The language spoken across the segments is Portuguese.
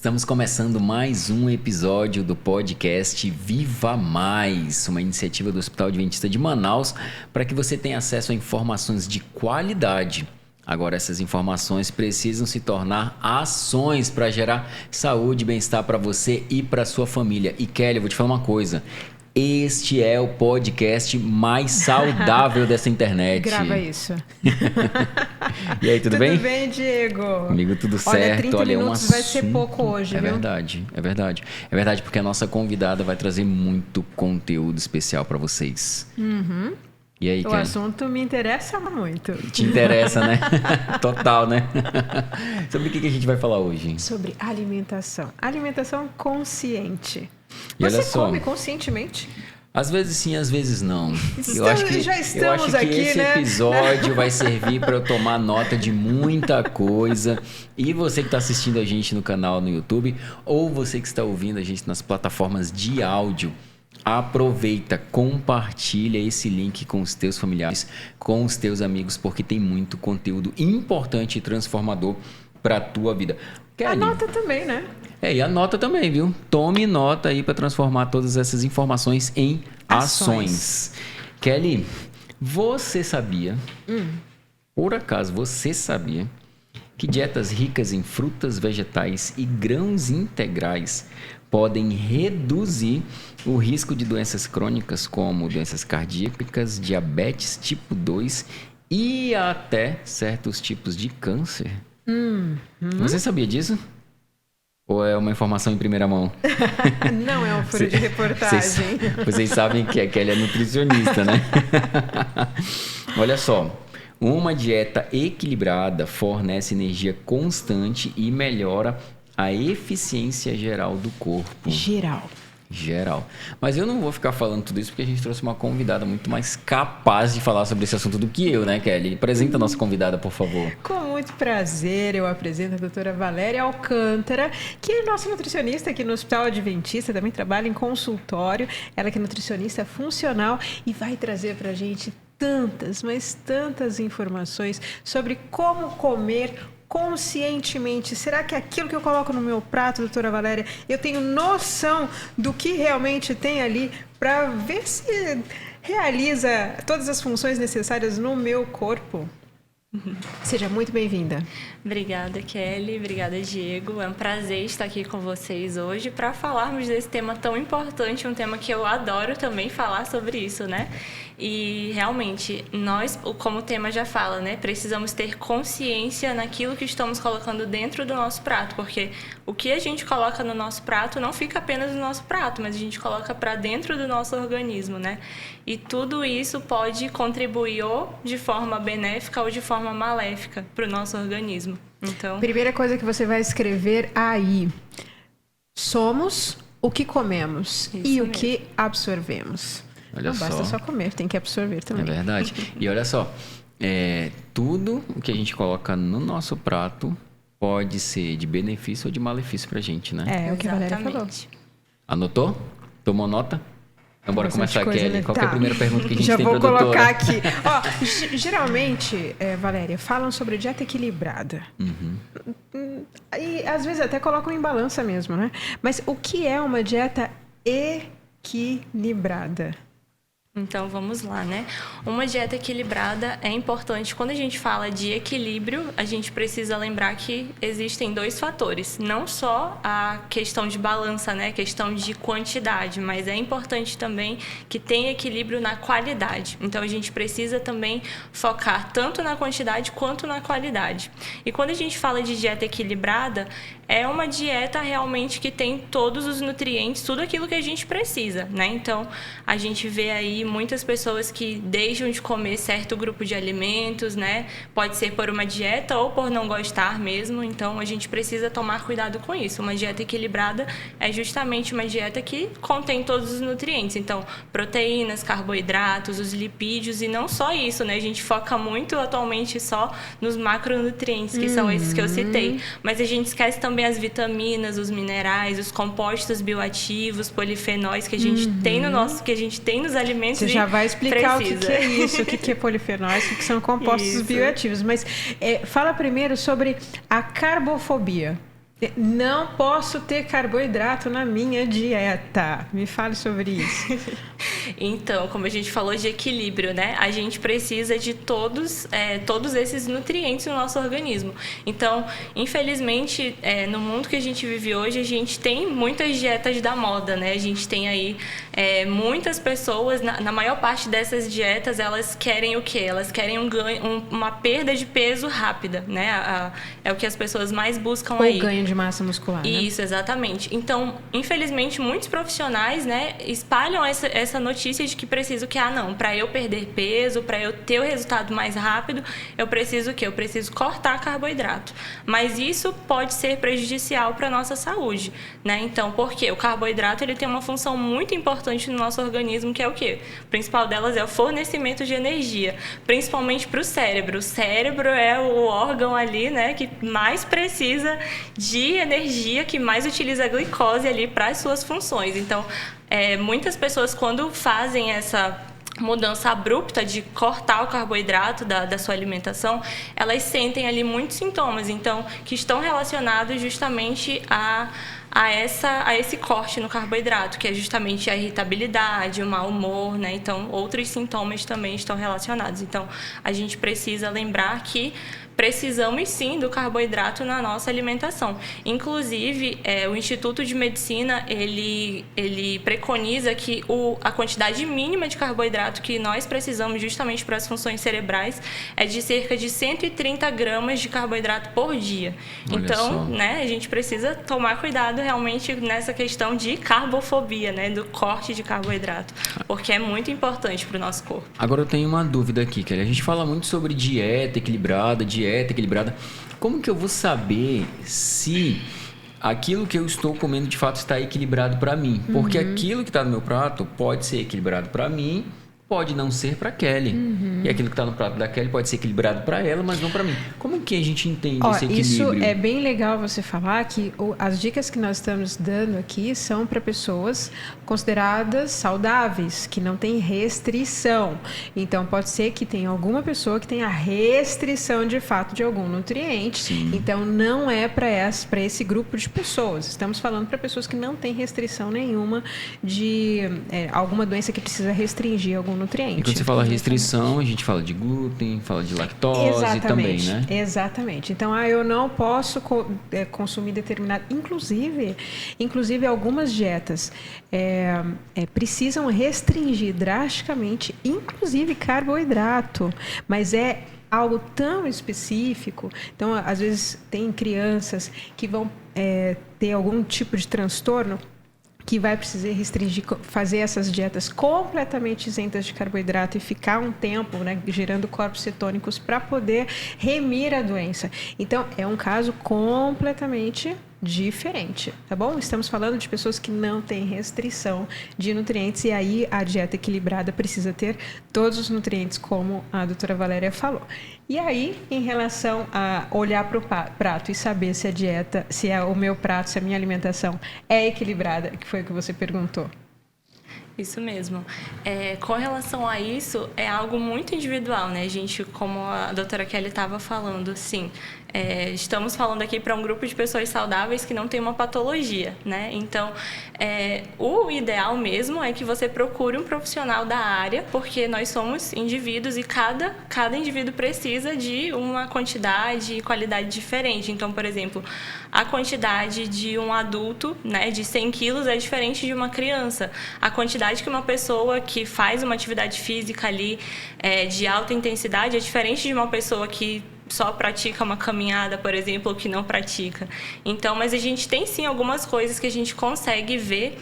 Estamos começando mais um episódio do podcast Viva Mais, uma iniciativa do Hospital Adventista de Manaus para que você tenha acesso a informações de qualidade. Agora, essas informações precisam se tornar ações para gerar saúde e bem-estar para você e para sua família. E Kelly, eu vou te falar uma coisa. Este é o podcast mais saudável dessa internet. Grava isso. E aí, tudo bem? Tudo bem, Diego? Comigo tudo certo. Olha, 30 minutos vai ser pouco hoje, viu? É verdade. É verdade, porque a nossa convidada vai trazer muito conteúdo especial para vocês. Uhum. E aí, o Kelly? assunto me interessa muito. Te interessa, né? Total, né? Sobre o que a gente vai falar hoje? Sobre alimentação. Alimentação consciente. E Você olha só, come conscientemente? Às vezes sim, às vezes não. Já estamos aqui, esse né? episódio vai servir para eu tomar nota de muita coisa. E você que está assistindo a gente no canal no YouTube, ou você que está ouvindo a gente nas plataformas de áudio, aproveita, compartilha esse link com os teus familiares, com os teus amigos, porque tem muito conteúdo importante e transformador para a tua vida. Kelly, anota também, né? E anota também, viu? Tome nota aí para transformar todas essas informações em ações. Kelly, você sabia, por acaso você sabia, que dietas ricas em frutas, vegetais e grãos integrais podem reduzir o risco de doenças crônicas como doenças cardíacas, diabetes tipo 2 e até certos tipos de câncer? Você sabia disso? Ou é uma informação em primeira mão? Não é um furo de reportagem. Vocês sabem que a Kelly é nutricionista, né? Olha só. Uma dieta equilibrada fornece energia constante e melhora a eficiência geral do corpo. Geral. Mas eu não vou ficar falando tudo isso porque a gente trouxe uma convidada muito mais capaz de falar sobre esse assunto do que eu, né, Kelly? Apresenta a nossa convidada, por favor. Com muito prazer, eu apresento a doutora Valéria Alcântara, que é nossa nutricionista aqui no Hospital Adventista, também trabalha em consultório. Ela que é nutricionista funcional e vai trazer pra gente tantas, mas tantas informações sobre como comer conscientemente. Será que aquilo que eu coloco no meu prato, doutora Valéria, eu tenho noção do que realmente tem ali para ver se realiza todas as funções necessárias no meu corpo? Seja muito bem-vinda. Obrigada, Kelly. Obrigada, Diego. É um prazer estar aqui com vocês hoje para falarmos desse tema tão importante, um tema que eu adoro também falar sobre isso, né? E realmente, nós, como o tema já fala, né, precisamos ter consciência naquilo que estamos colocando dentro do nosso prato, porque o que a gente coloca no nosso prato não fica apenas no nosso prato, mas a gente coloca para dentro do nosso organismo, né? E tudo isso pode contribuir ou de forma benéfica ou de forma maléfica para o nosso organismo. Então, primeira coisa que você vai escrever aí: somos o que comemos e o que absorvemos. Olha não basta só comer, tem que absorver também. É verdade. E olha só, tudo o que a gente coloca no nosso prato pode ser de benefício ou de malefício pra gente, né? É o que a Valéria falou. Anotou? Tomou nota? Então bora começar, Kelly. Qual que é a primeira pergunta que a gente já tem pra doutora? Já vou colocar aqui. Ó, geralmente, Valéria, falam sobre dieta equilibrada. E às vezes até colocam em balança mesmo, né? Mas o que é uma dieta equilibrada? Então, vamos lá, né? Uma dieta equilibrada é importante. Quando a gente fala de equilíbrio, a gente precisa lembrar que existem dois fatores. Não só a questão de balança, né? A questão de quantidade, mas é importante também que tenha equilíbrio na qualidade. Então, a gente precisa também focar tanto na quantidade quanto na qualidade. E quando a gente fala de dieta equilibrada, é uma dieta realmente que tem todos os nutrientes, tudo aquilo que a gente precisa, né? Então, a gente vê aí muitas pessoas que deixam de comer certo grupo de alimentos, né? Pode ser por uma dieta ou por não gostar mesmo. Então, a gente precisa tomar cuidado com isso. Uma dieta equilibrada é justamente uma dieta que contém todos os nutrientes. Então, proteínas, carboidratos, os lipídios e não só isso, né? A gente foca muito atualmente só nos macronutrientes, que são esses que eu citei. Mas a gente esquece também as vitaminas, os minerais, os compostos bioativos, polifenóis que a gente tem no nosso, que a gente tem nos alimentos. Você já vai explicar precisa. O que é isso, o que é polifenóis, o que são compostos bioativos. Mas fala primeiro sobre a carbofobia. Não posso ter carboidrato na minha dieta. Me fale sobre isso. Então, como a gente falou de equilíbrio, né? A gente precisa de todos esses nutrientes no nosso organismo. Então, infelizmente, no mundo que a gente vive hoje, a gente tem muitas dietas da moda, né? A gente tem aí muitas pessoas, na maior parte dessas dietas, elas querem o quê? Elas querem uma perda de peso rápida, né? É o que as pessoas mais buscam aí. Ou ganho de massa muscular, Isso, né? Exatamente. Então, infelizmente, muitos profissionais, né, espalham essa notícia de que preciso que, para eu perder peso, para eu ter o resultado mais rápido, eu preciso o quê? Eu preciso cortar carboidrato. Mas isso pode ser prejudicial para a nossa saúde, né? Então, por quê? O carboidrato, ele tem uma função muito importante no nosso organismo, que é o quê? O principal delas é o fornecimento de energia, principalmente para o cérebro. O cérebro é o órgão ali, né, que mais precisa de energia, que mais utiliza a glicose ali para as suas funções. Então, muitas pessoas, quando fazem essa mudança abrupta de cortar o carboidrato da sua alimentação, elas sentem ali muitos sintomas, então, que estão relacionados justamente a esse corte no carboidrato, que é justamente a irritabilidade, o mau humor, né? Então, outros sintomas também estão relacionados. Então, a gente precisa lembrar que precisamos sim do carboidrato na nossa alimentação. Inclusive, o Instituto de Medicina, ele preconiza que a quantidade mínima de carboidrato que nós precisamos justamente para as funções cerebrais é de cerca de 130 gramas de carboidrato por dia. Olha então, só. né, a gente precisa tomar cuidado realmente nessa questão de carbofobia, né, do corte de carboidrato, porque é muito importante para o nosso corpo. Agora eu tenho uma dúvida aqui, Kelly. A gente fala muito sobre dieta equilibrada. Como que eu vou saber se aquilo que eu estou comendo de fato está equilibrado para mim? Porque aquilo que está no meu prato pode ser equilibrado para mim, pode não ser para Kelly. E aquilo que está no prato da Kelly pode ser equilibrado para ela, mas não para mim. Como que a gente entende esse equilíbrio? Isso é bem legal você falar que as dicas que nós estamos dando aqui são para pessoas consideradas saudáveis, que não tem restrição. Então, pode ser que tenha alguma pessoa que tenha restrição de fato de algum nutriente. Sim. Então, não é para esse grupo de pessoas. Estamos falando para pessoas que não têm restrição nenhuma de alguma doença que precisa restringir algum nutriente. E quando você fala restrição, a gente fala de glúten, fala de lactose também, né? Exatamente. Então, eu não posso consumir determinado... Inclusive algumas dietas precisam restringir drasticamente, inclusive carboidrato, mas é algo tão específico. Então, às vezes, tem crianças que vão ter algum tipo de transtorno que vai precisar restringir, fazer essas dietas completamente isentas de carboidrato e ficar um tempo, né, gerando corpos cetônicos para poder remir a doença. Então, é um caso completamente diferente, tá bom? Estamos falando de pessoas que não têm restrição de nutrientes e aí a dieta equilibrada precisa ter todos os nutrientes, como a doutora Valéria falou. E aí, em relação a olhar para o prato e saber se a dieta, se o meu prato, se a minha alimentação é equilibrada, que foi o que você perguntou. Isso mesmo. Com relação a isso, é algo muito individual, né? A gente, como a doutora Kelly estava falando, sim, estamos falando aqui para um grupo de pessoas saudáveis que não tem uma patologia, né? Então, o ideal mesmo é que você procure um profissional da área, porque nós somos indivíduos e cada indivíduo precisa de uma quantidade e qualidade diferente. Então, por exemplo, a quantidade de um adulto, né, de 100 quilos é diferente de uma criança. A quantidade que uma pessoa que faz uma atividade física ali de alta intensidade é diferente de uma pessoa que só pratica uma caminhada, por exemplo, ou que não pratica. Então, mas a gente tem sim algumas coisas que a gente consegue ver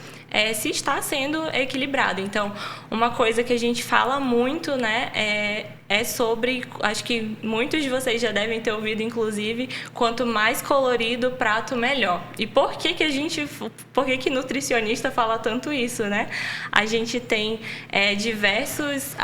se está sendo equilibrado. Então, uma coisa que a gente fala muito, né, é sobre, acho que muitos de vocês já devem ter ouvido, inclusive, quanto mais colorido o prato, melhor. E por que nutricionista fala tanto isso, né? A gente tem diversos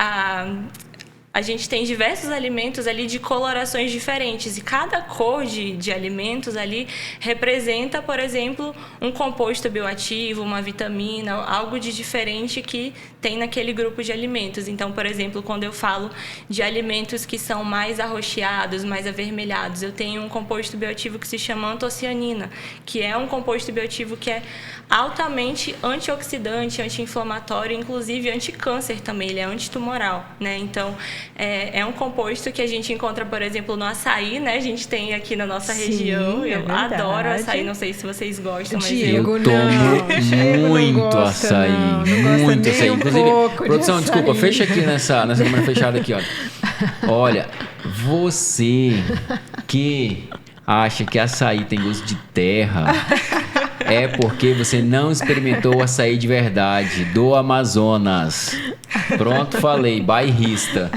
a gente tem diversos alimentos ali de colorações diferentes e cada cor de alimentos ali representa, por exemplo, um composto bioativo, uma vitamina, algo de diferente que tem naquele grupo de alimentos. Então, por exemplo, quando eu falo de alimentos que são mais arroxeados, mais avermelhados, eu tenho um composto bioativo que se chama antocianina, que é um composto bioativo que é altamente antioxidante, anti-inflamatório, inclusive anticâncer também, ele é antitumoral, né? Então, é um composto que a gente encontra, por exemplo, no açaí, né? A gente tem aqui na nossa região. Eu adoro açaí, não sei se vocês gostam, mas Diego, eu tomo muito açaí. Muito açaí. Inclusive, produção, desculpa, fecha aqui nessa câmera fechada aqui, olha. Olha, você que acha que açaí tem gosto de terra, é porque você não experimentou o açaí de verdade, do Amazonas. Pronto, falei, bairrista.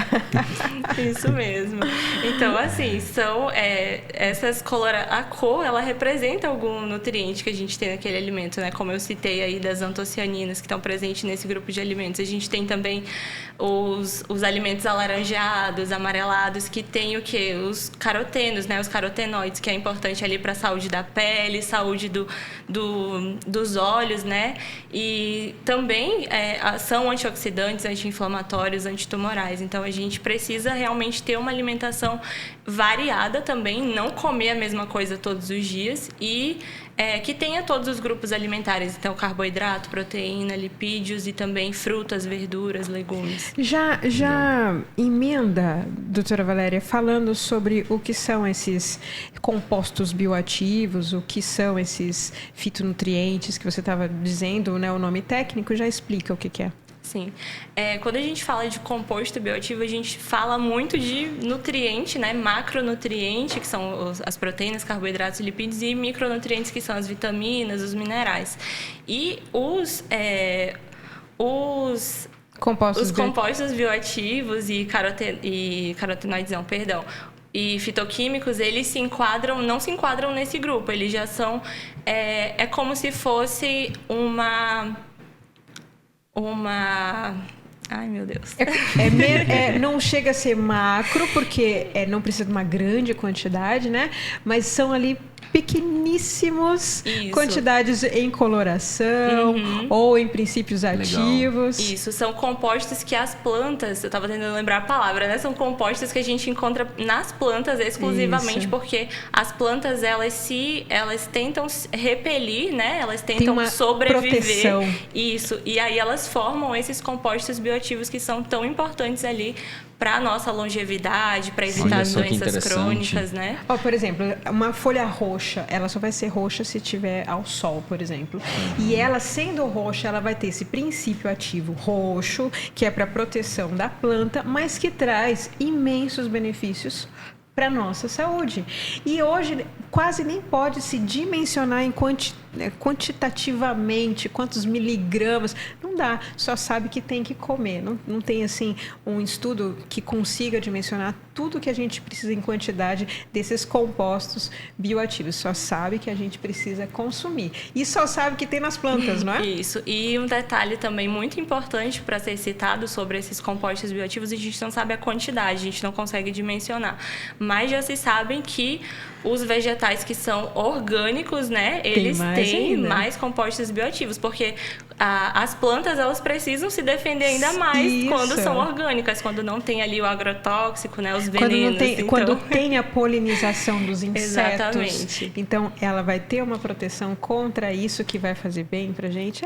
Isso mesmo. Então, assim, são essas a cor, ela representa algum nutriente que a gente tem naquele alimento, né? Como eu citei aí das antocianinas que estão presentes nesse grupo de alimentos. A gente tem também os alimentos alaranjados, amarelados, que tem o quê? Os carotenos, né? Os carotenoides, que é importante ali para a saúde da pele, saúde dos olhos, né? E também são antioxidantes, anti-inflamatórios, antitumorais. Então, a gente precisa realmente ter uma alimentação variada também, não comer a mesma coisa todos os dias e que tenha todos os grupos alimentares. Então, carboidrato, proteína, lipídios e também frutas, verduras, legumes. Já emenda, doutora Valéria, falando sobre o que são esses compostos bioativos, o que são esses fitonutrientes que você estava dizendo, né? O nome técnico já explica o que é. Sim. Quando a gente fala de composto bioativo, a gente fala muito de nutriente, né? Macronutriente, que são as proteínas, carboidratos e lipídios, e micronutrientes, que são as vitaminas, os minerais. E os compostos bioativos e carotenoides, não, perdão, e fitoquímicos, eles não se enquadram nesse grupo. Eles já são... É como se fosse Ai, meu Deus. Não chega a ser macro, porque não precisa de uma grande quantidade, né? Mas são ali pequeníssimos quantidades em coloração ou em princípios ativos. Legal. Isso, são compostos que as plantas, eu estava tentando lembrar a palavra, né? São compostos que a gente encontra nas plantas exclusivamente, porque as plantas, elas tentam repelir, né? Elas tentam sobreviver. Proteção. Isso, e aí elas formam esses compostos bioativos que são tão importantes ali para a nossa longevidade, para evitar as doenças crônicas, né? Por exemplo, uma folha roxa, ela só vai ser roxa se estiver ao sol, por exemplo. E ela, sendo roxa, ela vai ter esse princípio ativo roxo, que é para proteção da planta, mas que traz imensos benefícios para a nossa saúde. E hoje quase nem pode se dimensionar quantitativamente quantos miligramas. Não dá, só sabe que tem que comer. Não tem assim um estudo que consiga dimensionar tudo que a gente precisa em quantidade desses compostos bioativos. Só sabe que a gente precisa consumir. E só sabe que tem nas plantas, não é? Isso. E um detalhe também muito importante para ser citado sobre esses compostos bioativos, a gente não sabe a quantidade, a gente não consegue dimensionar. Mas já se sabem que os vegetais que são orgânicos, né, eles têm mais compostos bioativos, porque as plantas, elas precisam se defender ainda mais quando são orgânicas, quando não tem ali o agrotóxico, né, os venenos. Quando tem a polinização dos insetos. Exatamente. Então, ela vai ter uma proteção contra isso que vai fazer bem pra gente.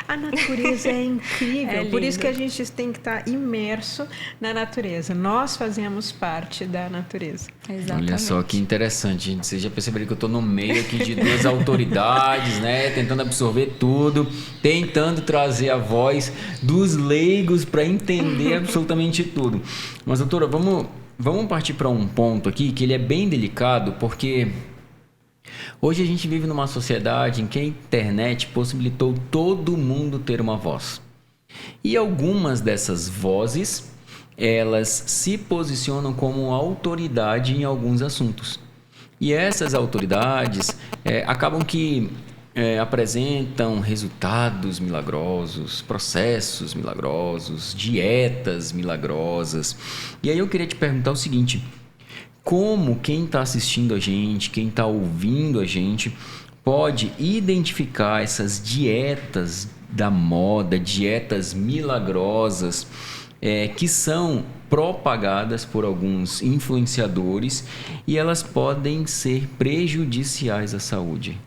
A natureza é incrível. Por isso que a gente tem que estar imerso na natureza. Nós fazemos parte da natureza. Exatamente. Olha só que interessante, gente. Vocês já perceberam que eu estou no meio aqui de duas autoridades, né? Tentando absorver tudo, tentando trazer a voz dos leigos para entender absolutamente tudo. Mas, doutora, vamos partir para um ponto aqui que ele é bem delicado, porque hoje a gente vive numa sociedade em que a internet possibilitou todo mundo ter uma voz. E algumas dessas vozes, elas se posicionam como autoridade em alguns assuntos. E essas autoridades acabam que apresentam resultados milagrosos, processos milagrosos, dietas milagrosas. E aí eu queria te perguntar o seguinte: como quem está assistindo a gente, quem está ouvindo a gente, pode identificar essas dietas da moda, dietas milagrosas, que são propagadas por alguns influenciadores e elas podem ser prejudiciais à saúde?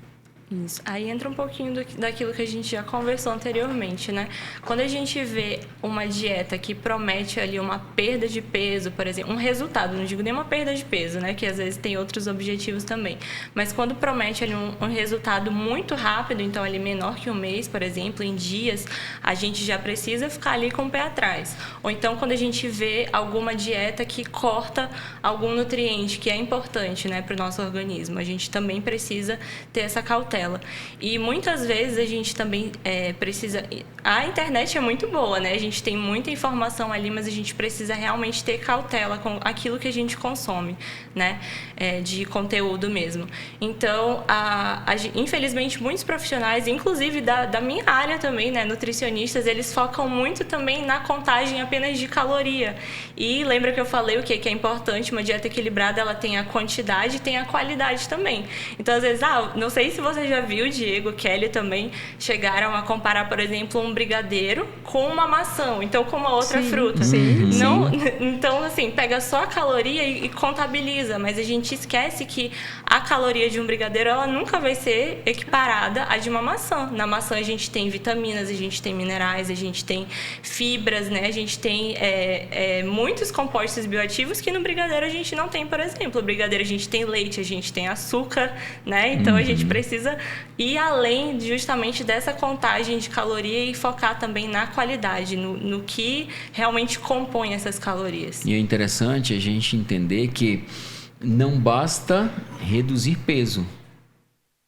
Isso. Aí entra um pouquinho daquilo que a gente já conversou anteriormente, né? Quando a gente vê uma dieta que promete ali uma perda de peso, por exemplo, um resultado, não digo nem uma perda de peso, né? Que às vezes tem outros objetivos também. Mas quando promete ali um resultado muito rápido, então ali menor que um mês, por exemplo, em dias, a gente já precisa ficar ali com o pé atrás. Ou então quando a gente vê alguma dieta que corta algum nutriente que é importante, né, para o nosso organismo, a gente também precisa ter essa cautela. E muitas vezes a gente também precisa... A internet é muito boa, né? A gente tem muita informação ali, mas a gente precisa realmente ter cautela com aquilo que a gente consome, né? De conteúdo mesmo. Então, infelizmente, muitos profissionais, inclusive da minha área também, né? Nutricionistas, eles focam muito também na contagem apenas de caloria. E lembra que eu falei o quê? Que é importante, uma dieta equilibrada, ela tem a quantidade e tem a qualidade também. Então, às vezes, não sei se você já viu, Diego, Kelly também chegaram a comparar, por exemplo, um brigadeiro com uma maçã, então com uma outra fruta. Sim. Não, então, assim, pega só a caloria e contabiliza, mas a gente esquece que a caloria de um brigadeiro, ela nunca vai ser equiparada à de uma maçã. Na maçã a gente tem vitaminas, a gente tem minerais, a gente tem fibras, né? A gente tem muitos compostos bioativos que no brigadeiro a gente não tem, por exemplo. No brigadeiro a gente tem leite, a gente tem açúcar, né? Então a gente precisa ir além justamente dessa contagem de caloria e focar também na qualidade, no que realmente compõe essas calorias. E é interessante a gente entender que não basta reduzir peso.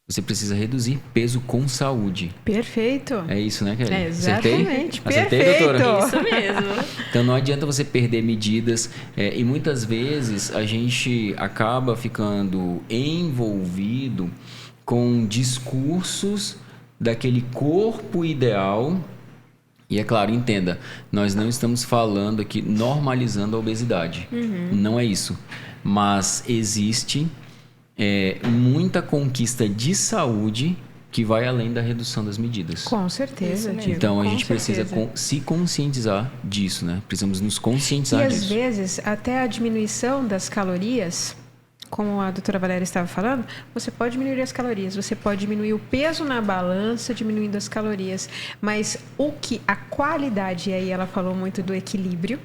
Você precisa reduzir peso com saúde. Perfeito. É isso, né, Kelly? Exatamente. Acertei, Perfeito. doutora? Isso mesmo. Então não adianta você perder medidas e muitas vezes a gente acaba ficando envolvido com discursos daquele corpo ideal. E é claro, entenda, nós não estamos falando aqui normalizando a obesidade. Não é isso. Mas existe muita conquista de saúde que vai além da redução das medidas. Com certeza, Diego. Então a gente precisa se conscientizar disso, né? Precisamos nos conscientizar disso. E às vezes, até a diminuição das calorias, como a doutora Valéria estava falando, você pode diminuir as calorias, você pode diminuir o peso na balança, diminuindo as calorias. Mas a qualidade, e aí ela falou muito do equilíbrio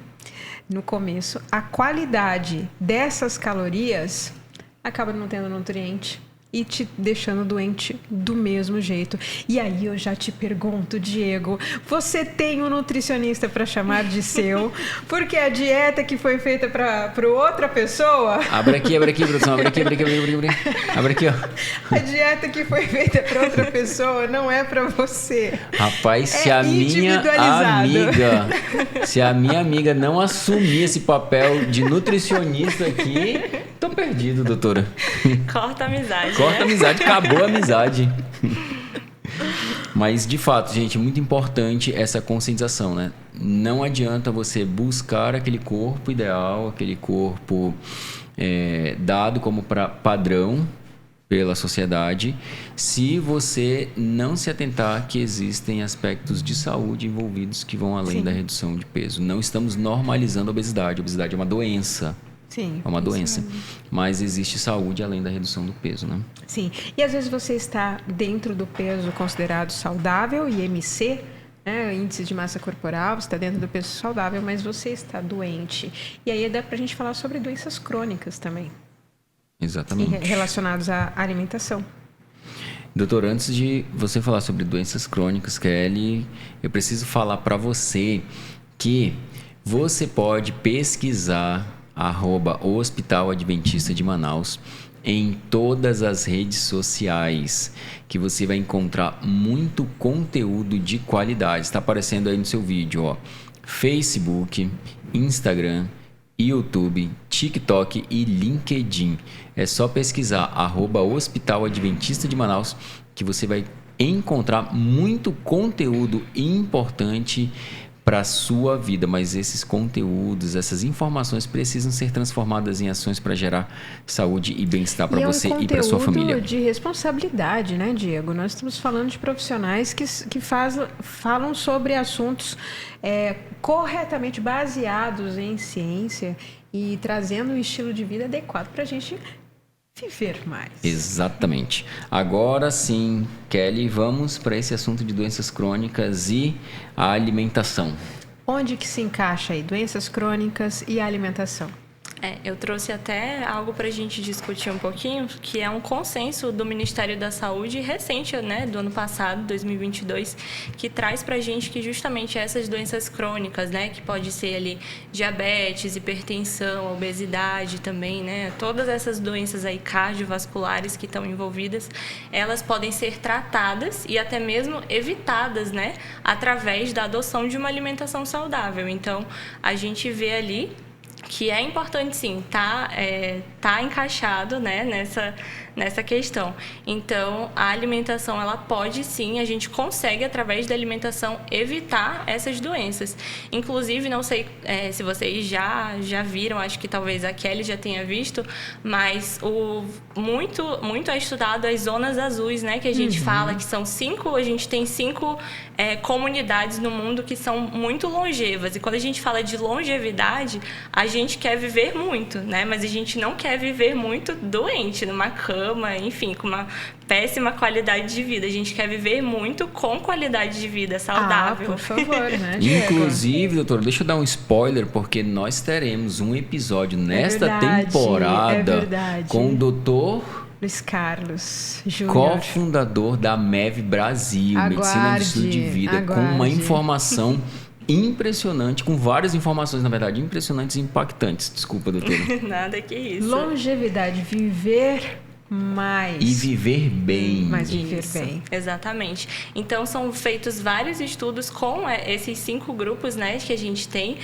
no começo, a qualidade dessas calorias acaba não tendo nutriente e te deixando doente do mesmo jeito. E aí eu já te pergunto, Diego, você tem um nutricionista para chamar de seu? Porque a dieta que foi feita para outra pessoa... Abre aqui, produção. Abre aqui, ó. A dieta que foi feita para outra pessoa não é para você. Rapaz, se a minha amiga não assumir esse papel de nutricionista aqui, tô perdido, doutora. Corta a amizade. Corta a amizade, acabou a amizade. Mas, de fato, gente, é muito importante essa conscientização, né? Não adianta você buscar aquele corpo ideal, aquele corpo dado como padrão pela sociedade, se você não se atentar que existem aspectos de saúde envolvidos que vão além da redução de peso. Não estamos normalizando a obesidade. A obesidade é uma doença. Sim, é uma doença. Mas existe saúde além da redução do peso, né? Sim. E às vezes você está dentro do peso considerado saudável, IMC, né, índice de massa corporal, você está dentro do peso saudável, mas você está doente. E aí dá para a gente falar sobre doenças crônicas também. Exatamente. E relacionados à alimentação. Doutor, antes de você falar sobre doenças crônicas, Kelly, eu preciso falar para você que você pode pesquisar @Hospital Adventista de Manaus em todas as redes sociais, que você vai encontrar muito conteúdo de qualidade. Está aparecendo aí no seu vídeo, ó. Facebook, Instagram, YouTube, TikTok e LinkedIn. É só pesquisar @Hospital Adventista de Manaus que você vai encontrar muito conteúdo importante para a sua vida, mas esses conteúdos, essas informações precisam ser transformadas em ações para gerar saúde e bem-estar para você e para sua família. É um conteúdo de responsabilidade, né, Diego? Nós estamos falando de profissionais que falam sobre assuntos corretamente baseados em ciência e trazendo um estilo de vida adequado para a gente viver mais. Exatamente. Agora sim, Kelly, vamos para esse assunto de doenças crônicas e a alimentação. Onde que se encaixa aí doenças crônicas e a alimentação? Eu trouxe até algo para a gente discutir um pouquinho, que é um consenso do Ministério da Saúde recente, né, do ano passado, 2022, que traz para a gente que justamente essas doenças crônicas, né, que pode ser ali diabetes, hipertensão, obesidade também, né, todas essas doenças aí cardiovasculares que estão envolvidas, elas podem ser tratadas e até mesmo evitadas, né, através da adoção de uma alimentação saudável. Então, a gente vê ali que é importante, sim, tá encaixado, né, nessa questão. Então, a alimentação, ela pode, sim, a gente consegue, através da alimentação, evitar essas doenças. Inclusive, não sei se vocês já viram, acho que talvez a Kelly já tenha visto, mas muito é estudado as zonas azuis, né, que a gente fala, que são a gente tem 5 comunidades no mundo que são muito longevas. E quando a gente fala de longevidade, a gente quer viver muito, né? Mas a gente não quer viver muito doente, numa cama, enfim, com uma péssima qualidade de vida. A gente quer viver muito com qualidade de vida saudável. Por favor, né, Diego? Inclusive, doutor, deixa eu dar um spoiler, porque nós teremos um episódio nesta temporada com o doutor Luiz Carlos Júnior, cofundador da MEV Brasil, Medicina do Estilo de Vida, com uma informação impressionante, com várias informações, na verdade, impressionantes e impactantes. Desculpa, doutora. Nada que isso. Longevidade, viver mais. E viver bem. Mas viver bem. Exatamente. Então, são feitos vários estudos com esses 5 grupos, né, que a gente tem,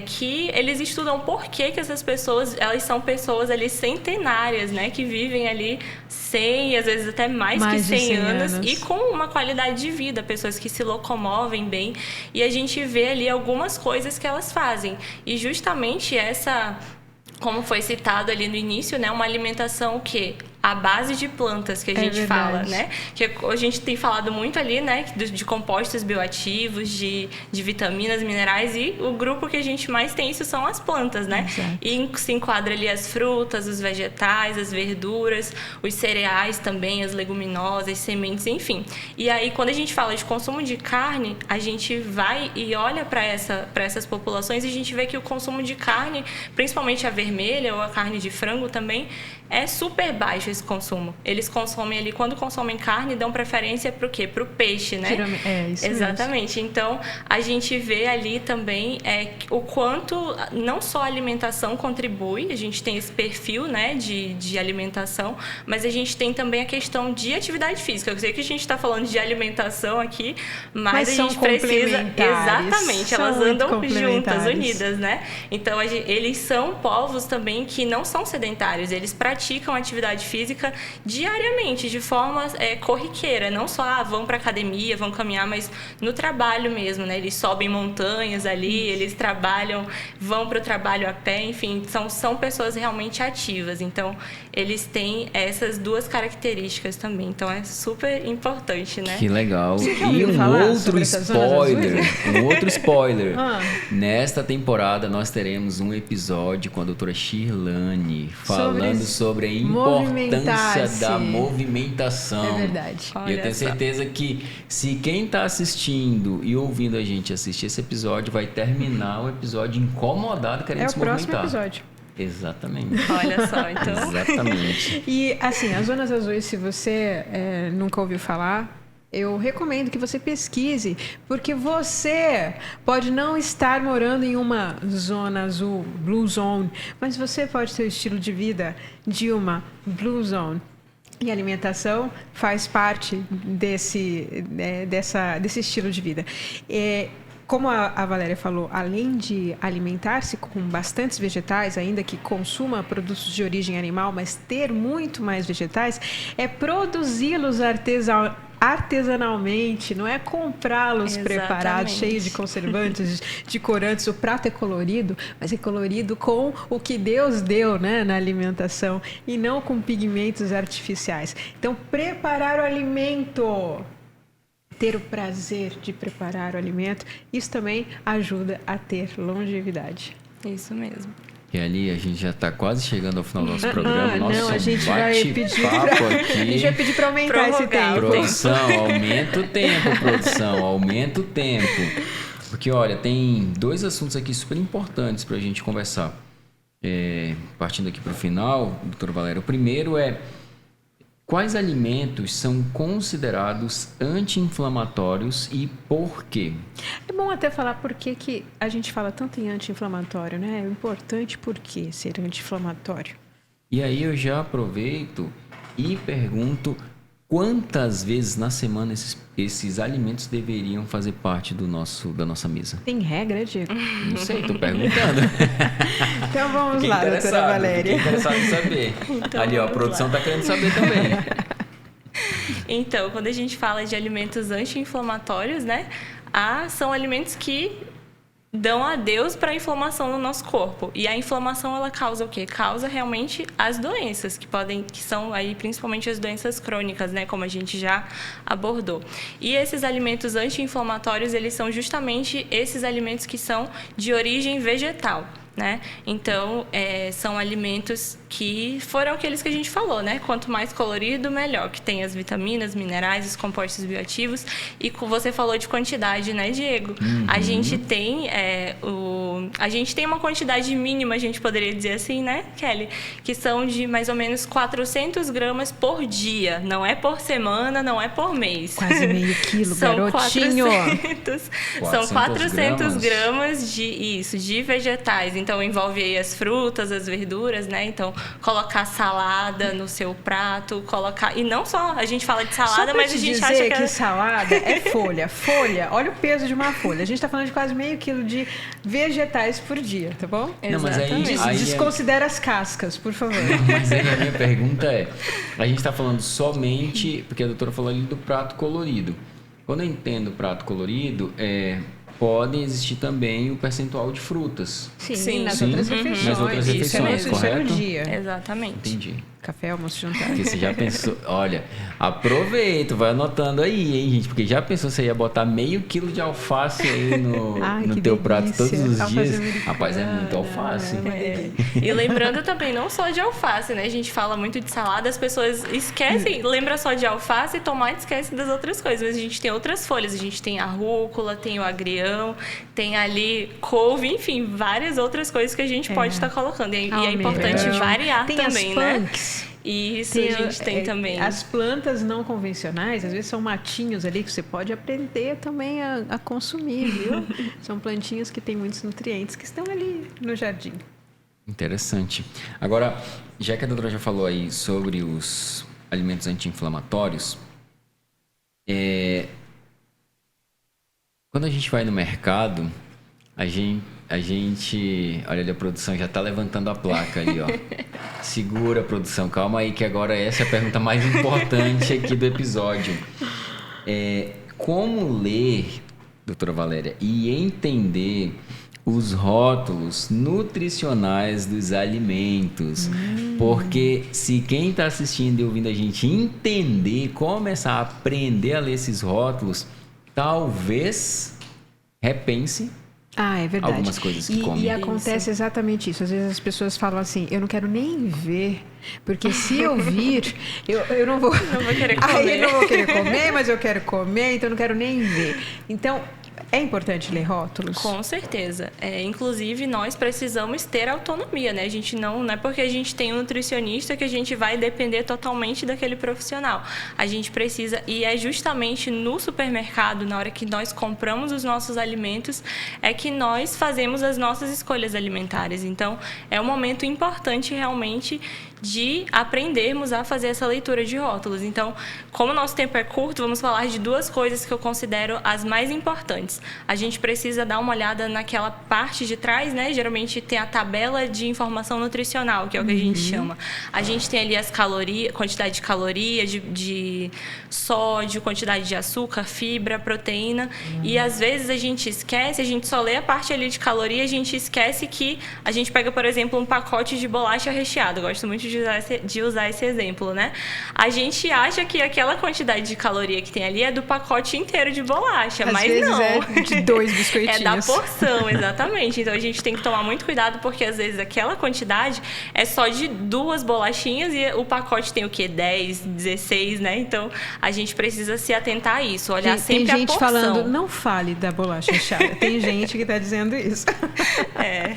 que eles estudam por que essas pessoas, elas são pessoas ali centenárias, né, que vivem ali 100, às vezes até mais que 100 anos e com uma qualidade de vida, pessoas que se locomovem bem, e a gente vê ali algumas coisas que elas fazem. E justamente como foi citado ali no início, né, uma alimentação que a base de plantas que a gente fala, né? Que a gente tem falado muito ali, né, de compostos bioativos, de vitaminas, minerais, e o grupo que a gente mais tem isso são as plantas, né? Exato. E se enquadra ali as frutas, os vegetais, as verduras, os cereais também, as leguminosas, sementes, enfim. E aí, quando a gente fala de consumo de carne, a gente vai e olha para essas populações e a gente vê que o consumo de carne, principalmente a vermelha ou a carne de frango também, é super baixo esse consumo. Eles consomem ali, quando consomem carne, dão preferência para o quê? Para o peixe, né? Isso exatamente. Mesmo. Então, a gente vê ali também o quanto não só a alimentação contribui, a gente tem esse perfil, né, de alimentação, mas a gente tem também a questão de atividade física. Eu sei que a gente está falando de alimentação aqui, mas a gente precisa... Exatamente, elas andam juntas, unidas, né? Então, eles são povos também que não são sedentários, eles praticam atividade física diariamente, de forma corriqueira, não só vão para academia, vão caminhar, mas no trabalho mesmo, né? Eles sobem montanhas ali, eles trabalham, vão para o trabalho a pé, enfim, são pessoas realmente ativas. Então, eles têm essas 2 características também. Então, é super importante, né? Que legal. E um outro spoiler. Nesta temporada, nós teremos um episódio com a doutora Shirlane falando sobre a importância da movimentação. É verdade. E eu tenho certeza que se quem está assistindo e ouvindo a gente assistir esse episódio, vai terminar o episódio incomodado querendo se movimentar. É o próximo episódio. Exatamente. Olha só, então. Exatamente. E, assim, as zonas azuis, se você nunca ouviu falar, eu recomendo que você pesquise, porque você pode não estar morando em uma zona azul, blue zone, mas você pode ter o estilo de vida de uma blue zone. E a alimentação faz parte desse estilo de vida. Como a Valéria falou, além de alimentar-se com bastantes vegetais, ainda que consuma produtos de artesanalmente, não é comprá-los preparados, cheios de conservantes, de corantes. O prato é colorido, mas é colorido com o que Deus deu, né, na alimentação e não com pigmentos artificiais. Então, preparar o alimento, ter o prazer de preparar o alimento, isso também ajuda a ter longevidade. Isso mesmo. E ali a gente já está quase chegando ao final do nosso programa. Não, a gente vai pedir para aumentar esse tempo. Produção, aumenta o tempo, produção, aumenta o tempo. Porque, olha, tem 2 assuntos aqui super importantes para a gente conversar. Partindo aqui para o final, doutora Valéria, o primeiro é: quais alimentos são considerados anti-inflamatórios e por quê? É bom até falar por que a gente fala tanto em anti-inflamatório, né? É importante por que ser anti-inflamatório. E aí eu já aproveito e pergunto quantas vezes na semana esses alimentos deveriam fazer parte da nossa mesa? Tem regra, Diego? Não sei, estou perguntando. Então vamos lá, doutora Valéria. Fiquei interessado em saber. Então, ali, ó, a produção está querendo saber também. Então, quando a gente fala de alimentos anti-inflamatórios, né? São alimentos que dão adeus para a inflamação no nosso corpo. E a inflamação, ela causa o quê? Causa realmente as doenças, que são aí principalmente as doenças crônicas, né? Como a gente já abordou. E esses alimentos anti-inflamatórios, eles são justamente esses alimentos que são de origem vegetal, né? Então, são alimentos que foram aqueles que a gente falou, né? Quanto mais colorido, melhor. Que tem as vitaminas, minerais, os compostos bioativos. E você falou de quantidade, né, Diego? Uhum. A gente tem uma quantidade mínima, a gente poderia dizer assim, né, Kelly? Que são de mais ou menos 400 gramas por dia. Não é por semana, não é por mês. Quase meio quilo, garotinho. São 400 gramas de vegetais. Então, envolve aí as frutas, as verduras, né? Então, colocar salada no seu prato, e não só, a gente fala de salada, mas a gente acha que salada é folha. Folha, olha o peso de uma folha. A gente está falando de quase meio quilo de vegetais por dia, tá bom? Não, mas aí desconsidera as cascas, por favor. Mas aí a minha pergunta é, a gente está falando somente, porque a doutora falou ali do prato colorido. Quando eu entendo prato colorido, podem existir também o percentual de frutas. Sim. Nas outras refeições. Nas outras refeições, correto? Exatamente. Entendi. Café, almoço, jantar. Porque você já pensou... Olha, aproveita, vai anotando aí, hein, gente? Porque já pensou você ia botar meio quilo de alface aí no teu prato todos os dias? Rapaz, é muito alface. E lembrando também, não só de alface, né? A gente fala muito de salada, as pessoas esquecem, lembra só de alface e tomate, esquece das outras coisas. Mas a gente tem outras folhas, a gente tem a rúcula, tem o agrião, tem ali couve, enfim, várias outras coisas que a gente pode estar colocando. E é importante variar tem também, né? Isso, a gente tem também. As plantas não convencionais, às vezes são matinhos ali que você pode aprender também a consumir, viu? São plantinhas que têm muitos nutrientes que estão ali no jardim. Interessante. Agora, já que a doutora já falou aí sobre os alimentos anti-inflamatórios, quando a gente vai no mercado, a gente... Olha ali, a produção já está levantando a placa ali, ó. Segura, produção. Calma aí, que agora essa é a pergunta mais importante aqui do episódio. Como ler, doutora Valéria, e entender os rótulos nutricionais dos alimentos? Porque se quem está assistindo e ouvindo a gente entender, começar a aprender a ler esses rótulos, talvez repense é verdade. Algumas coisas que comem. E acontece exatamente isso. Às vezes as pessoas falam assim, eu não quero nem ver, porque se eu vir, eu não vou... Não vou querer comer. Aí eu não vou querer comer, mas eu quero comer, então eu não quero nem ver. Então, é importante ler rótulos? Com certeza. Inclusive, nós precisamos ter autonomia, né? A gente não é porque a gente tem um nutricionista que a gente vai depender totalmente daquele profissional. A gente precisa, e é justamente no supermercado, na hora que nós compramos os nossos alimentos, é que nós fazemos as nossas escolhas alimentares. Então, é um momento importante realmente de aprendermos a fazer essa leitura de rótulos. Então, como o nosso tempo é curto, vamos falar de duas coisas que eu considero as mais importantes. A gente precisa dar uma olhada naquela parte de trás, né? Geralmente tem a tabela de informação nutricional, que é o que a gente chama. A gente tem ali as calorias, quantidade de calorias, de sódio, quantidade de açúcar, fibra, proteína. E às vezes a gente esquece, a gente só lê a parte ali de caloria, a gente esquece que a gente pega, por exemplo, um pacote de bolacha recheada. Eu gosto muito de usar esse exemplo, né? A gente acha que aquela quantidade de caloria que tem ali é do pacote inteiro de bolacha, Às mas vezes não. é de 2 biscoitinhos. É da porção, exatamente. Então a gente tem que tomar muito cuidado, porque às vezes aquela quantidade é só de 2 bolachinhas e o pacote tem o quê? 10, 16, né? Então a gente precisa se atentar a isso, olhar sempre a porção. Tem gente falando, não fale da bolacha recheada. Tem gente que está dizendo isso. É.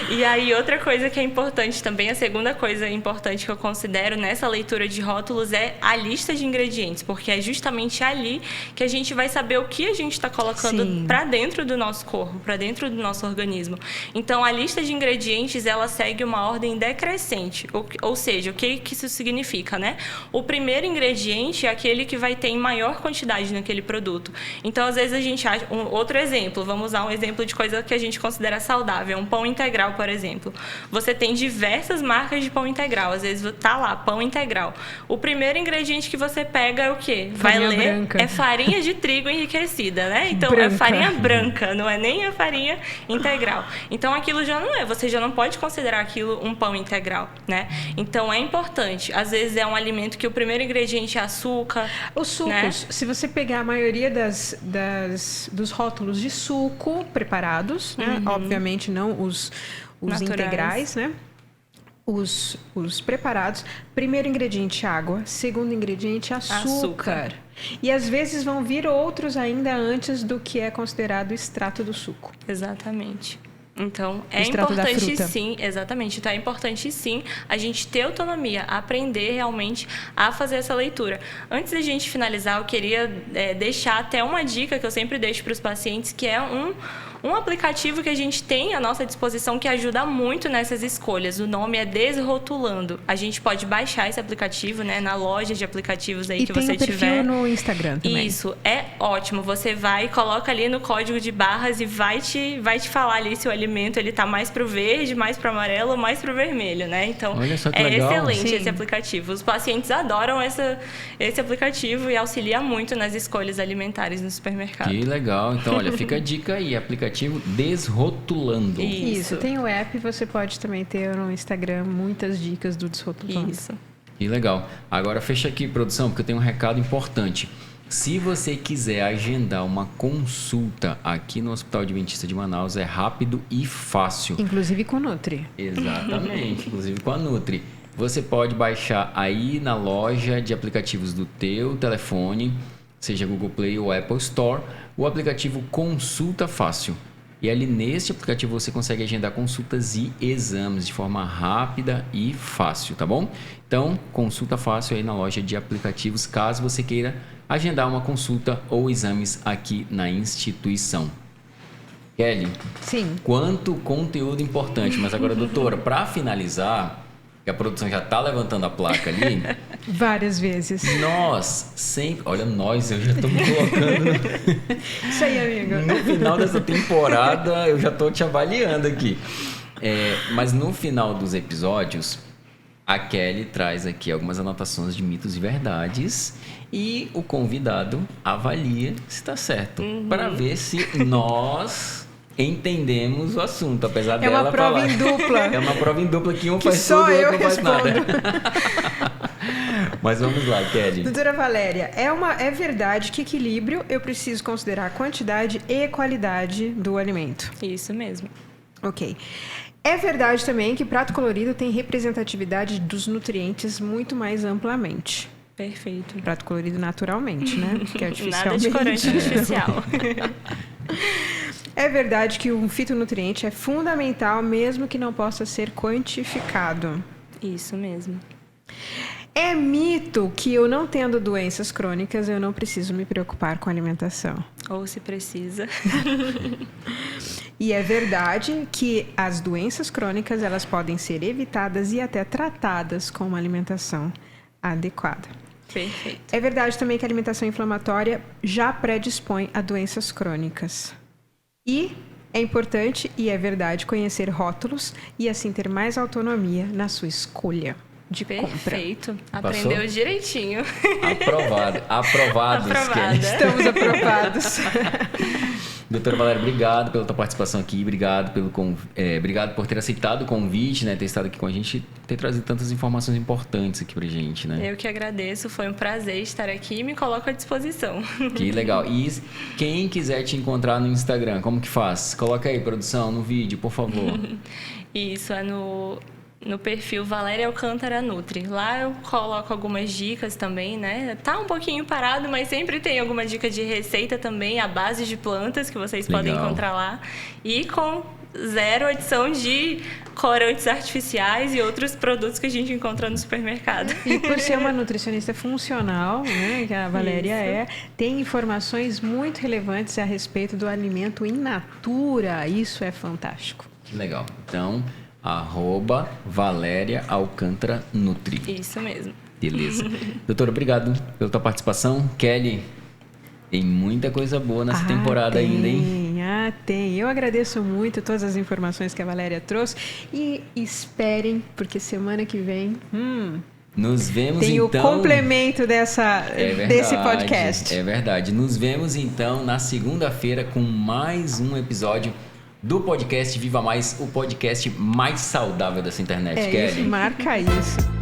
E aí, outra coisa que é importante também, a segunda coisa importante que eu considero nessa leitura de rótulos é a lista de ingredientes, porque é justamente ali que a gente vai saber o que a gente está colocando para dentro do nosso corpo, para dentro do nosso organismo. Então, a lista de ingredientes, ela segue uma ordem decrescente, ou seja, o que isso significa, né? O primeiro ingrediente é aquele que vai ter em maior quantidade naquele produto. Então, às vezes a gente acha... Outro exemplo, vamos usar um exemplo de coisa que a gente considera saudável, um pão integral, por exemplo. Você tem diversas marcas de pão integral, às vezes tá lá, pão integral. O primeiro ingrediente que você pega é o quê? Vai ler, branca. É farinha de trigo enriquecida, né? Então, branca. É farinha branca, não é nem a farinha integral. Então, aquilo já não é, você já não pode considerar aquilo um pão integral, né? Então, é importante. Às vezes é um alimento que o primeiro ingrediente é açúcar. Os sucos, né? Se você pegar a maioria dos rótulos de suco preparados, né? Obviamente não os integrais, né? Os preparados. Primeiro ingrediente, água. Segundo ingrediente, açúcar. E às vezes vão vir outros ainda antes do que é considerado o extrato do suco. Exatamente. Então, é importante sim, exatamente. Então, é importante sim a gente ter autonomia, aprender realmente a fazer essa leitura. Antes da gente finalizar, eu queria deixar até uma dica que eu sempre deixo para os pacientes, que é um aplicativo que a gente tem à nossa disposição que ajuda muito nessas escolhas. O nome é Desrotulando. A gente pode baixar esse aplicativo, né, na loja de aplicativos aí que você tiver. E tem o perfil no Instagram também. Isso, é ótimo. Você vai, coloca ali no código de barras e vai te falar ali se o alimento ele tá mais pro verde, mais pro amarelo ou mais pro vermelho, né? Então, olha só que é legal. Excelente Sim. Esse aplicativo. Os pacientes adoram esse aplicativo e auxilia muito nas escolhas alimentares no supermercado. Que legal. Então, olha, fica a dica aí, aplicativo Desrotulando. Isso. Tem o app, você pode também ter no Instagram muitas dicas do Desrotulando. Isso. Que legal. Agora fecha aqui, produção, porque eu tenho um recado importante. Se você quiser agendar uma consulta aqui no Hospital Adventista de Manaus, é rápido e fácil. Inclusive com Nutri. Exatamente, inclusive com a Nutri. Você pode baixar aí na loja de aplicativos do teu telefone, seja Google Play ou Apple Store, o aplicativo Consulta Fácil. E ali neste aplicativo você consegue agendar consultas e exames de forma rápida e fácil, tá bom? Então, Consulta Fácil aí na loja de aplicativos, caso você queira agendar uma consulta ou exames aqui na instituição. Kelly, sim. Quanto conteúdo importante. Mas agora, doutora, para finalizar, que a produção já está levantando a placa ali. Várias vezes. Nós sempre... Olha, eu já estou me colocando... Isso aí, amigo. No final dessa temporada, eu já estou te avaliando aqui. Mas no final dos episódios, a Kelly traz aqui algumas anotações de mitos e verdades e o convidado avalia se está certo. Para ver se nós... entendemos o assunto, apesar dela uma prova falar. Em dupla. É uma prova em dupla que um que faz tudo e outro não faz respondo. nada. Mas vamos lá, Kelly. Doutora Valéria, é verdade que equilíbrio eu preciso considerar a quantidade e qualidade do alimento? Isso mesmo. Ok. É verdade também que prato colorido tem representatividade dos nutrientes muito mais amplamente. Perfeito. Prato colorido naturalmente, né? Porque artificialmente. Nada de corante artificial. É verdade que um fitonutriente é fundamental, mesmo que não possa ser quantificado. Isso mesmo. É mito que eu não tendo doenças crônicas, eu não preciso me preocupar com a alimentação. Ou se precisa. E é verdade que as doenças crônicas elas podem ser evitadas e até tratadas com uma alimentação adequada. Perfeito. É verdade também que a alimentação inflamatória já predispõe a doenças crônicas. E é importante e é verdade conhecer rótulos e assim ter mais autonomia na sua escolha de compra. Perfeito. Aprendeu direitinho. Aprovados. Aprovada. Estamos aprovados. Doutora Valéria, obrigado pela tua participação aqui, obrigado por ter aceitado o convite, né, ter estado aqui com a gente, ter trazido tantas informações importantes aqui pra gente, né? Eu que agradeço, foi um prazer estar aqui e me coloco à disposição. Que legal. E quem quiser te encontrar no Instagram, como que faz? Coloca aí, produção, no vídeo, por favor. Isso, é no perfil Valéria Alcântara Nutri. Lá eu coloco algumas dicas também, né? Tá um pouquinho parado, mas sempre tem alguma dica de receita também, à base de plantas que vocês podem encontrar lá. E com zero adição de corantes artificiais e outros produtos que a gente encontra no supermercado. E por ser uma nutricionista funcional, né, que a Valéria tem informações muito relevantes a respeito do alimento in natura. Isso é fantástico. Que legal. Então, @Valéria Alcântara Nutri. Isso mesmo. Beleza. Doutora, obrigado pela tua participação. Kelly, tem muita coisa boa nessa temporada ainda, hein? Tem. Eu agradeço muito todas as informações que a Valéria trouxe e esperem, porque semana que vem... Nos vemos tem então... Tem o complemento desse podcast. É verdade. Nos vemos então na segunda-feira com mais um episódio do podcast Viva Mais, o podcast mais saudável dessa internet, Kelly. Marca isso.